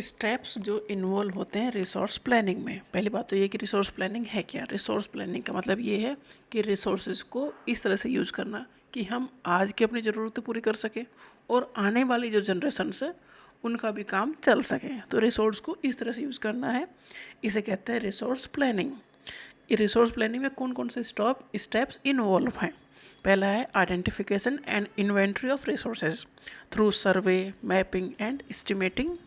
Steps जो involve होते हैं रिसोर्स प्लानिंग में। पहली बात तो ये कि रिसोर्स प्लानिंग है क्या। रिसोर्स प्लानिंग का मतलब ये है कि रिसोर्सेज को इस तरह से यूज करना कि हम आज की अपनी ज़रूरतें पूरी कर सकें और आने वाली जो जनरेशन है उनका भी काम चल सके। तो रिसोर्स को इस तरह से यूज़ करना है, इसे कहते हैं रिसोर्स प्लानिंग। रिसोर्स प्लानिंग में कौन कौन से स्टेप्स इन्वॉल्व हैं। पहला है identification and inventory of resources through survey, mapping and estimating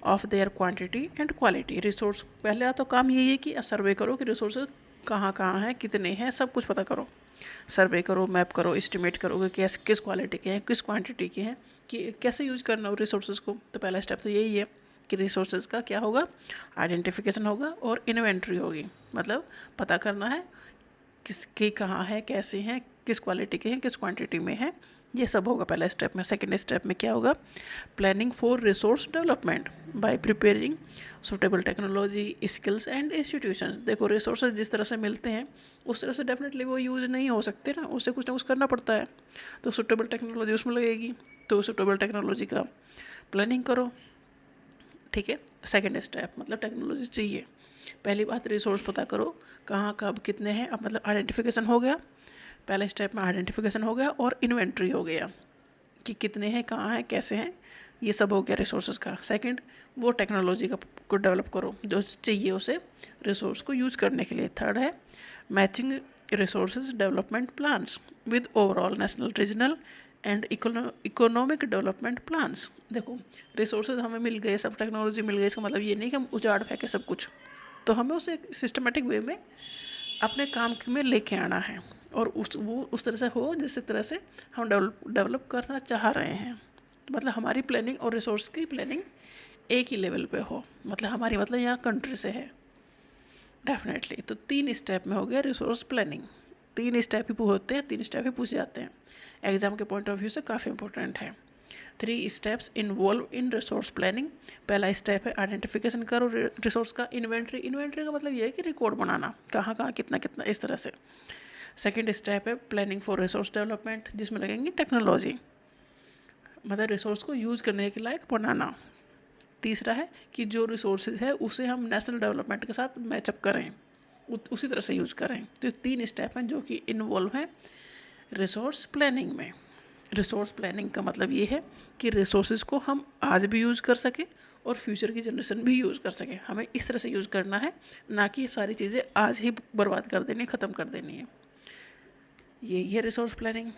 of their quantity and quality. Resource पहले तो काम यही है कि सर्वे करो कि रिसोर्सेज कहाँ कहाँ हैं, कितने हैं, सब कुछ पता करो। सर्वे करो, मैप करो, एस्टिमेट करो कि कैसे किस क्वालिटी के हैं, किस क्वांटिटी के हैं, कि कैसे यूज करना हो रिसोर्सेज को। तो पहला स्टेप तो यही है कि रिसोर्सेज का क्या होगा, आइडेंटिफिकेशन होगा और इन्वेंट्री होगी। मतलब पता करना है किसके कहाँ है, कैसे हैं, किस क्वालिटी के हैं, किस क्वांटिटी में है, ये सब होगा पहला स्टेप में। सेकंड स्टेप में क्या होगा, planning for resource development bye preparing suitable technology, skills and institution. देखो रिसोर्सेज जिस तरह से मिलते हैं उस तरह से डेफिनेटली वो यूज़ नहीं हो सकते ना, उससे कुछ ना कुछ करना पड़ता है। तो सुटेबल टेक्नोलॉजी उसमें लगेगी, तो सुटेबल टेक्नोलॉजी का प्लानिंग करो। ठीक है, सेकेंड स्टेप मतलब टेक्नोलॉजी चाहिए। पहली बात रिसोर्स पता करो कहाँ कब कितने हैं। अब मतलब आइडेंटिफिकेशन हो गया, पहले स्टेप में आइडेंटिफिकेशन हो गया और इन्वेंट्री हो गया कि कितने हैं, कहाँ हैं, कैसे हैं, ये सब हो गया रिसोर्सेज का। सेकंड वो टेक्नोलॉजी का को डेवलप करो जो चाहिए उसे रिसोर्स को यूज़ करने के लिए। थर्ड है matching resources development plans with overall national, regional and economic development plans. देखो रिसोर्सेज हमें मिल गए, सब टेक्नोलॉजी मिल गई, इसका मतलब ये नहीं कि हम उजाड़ फेंके सब कुछ। तो हमें उसे सिस्टमेटिक वे में अपने काम में लेके आना है और वो उस तरह से हो जिस तरह से हम डेवलप करना चाह रहे हैं। तो मतलब हमारी प्लानिंग और रिसोर्स की प्लानिंग एक ही लेवल पे हो। मतलब हमारी मतलब यहाँ कंट्री से है डेफिनेटली। तो 3 स्टेप में हो गया रिसोर्स प्लानिंग। 3 स्टेप ही होते हैं, 3 स्टेप ही पूछे जाते हैं, एग्जाम के पॉइंट ऑफ व्यू से काफ़ी इंपॉर्टेंट है। 3 steps involve in resource planning. पहला स्टेप है आइडेंटिफिकेशन करो रिसोर्स का। इन्वेंट्री, इन्वेंट्री का मतलब ये है कि रिकॉर्ड बनाना, कहाँ कहाँ कितना कितना, इस तरह से। सेकेंड स्टेप है प्लानिंग फॉर रिसोर्स डेवलपमेंट, जिसमें लगेंगी टेक्नोलॉजी, मतलब रिसोर्स को यूज़ करने के लायक बनाना। तीसरा है कि जो रिसोर्सेज है उसे हम नेशनल डेवलपमेंट के साथ मैचअप करें, उसी तरह से यूज़ करें। तो 3 स्टेप हैं जो कि इन्वॉल्व हैं रिसोर्स प्लानिंग में। रिसोर्स प्लानिंग का मतलब ये है कि रिसोर्सेज को हम आज भी यूज़ कर सकें और फ्यूचर की जनरेशन भी यूज़ कर सके। हमें इस तरह से यूज़ करना है, ना कि सारी चीज़ें आज ही बर्बाद कर देनी, ख़त्म कर देनी है। ये रिसोर्स प्लानिंग।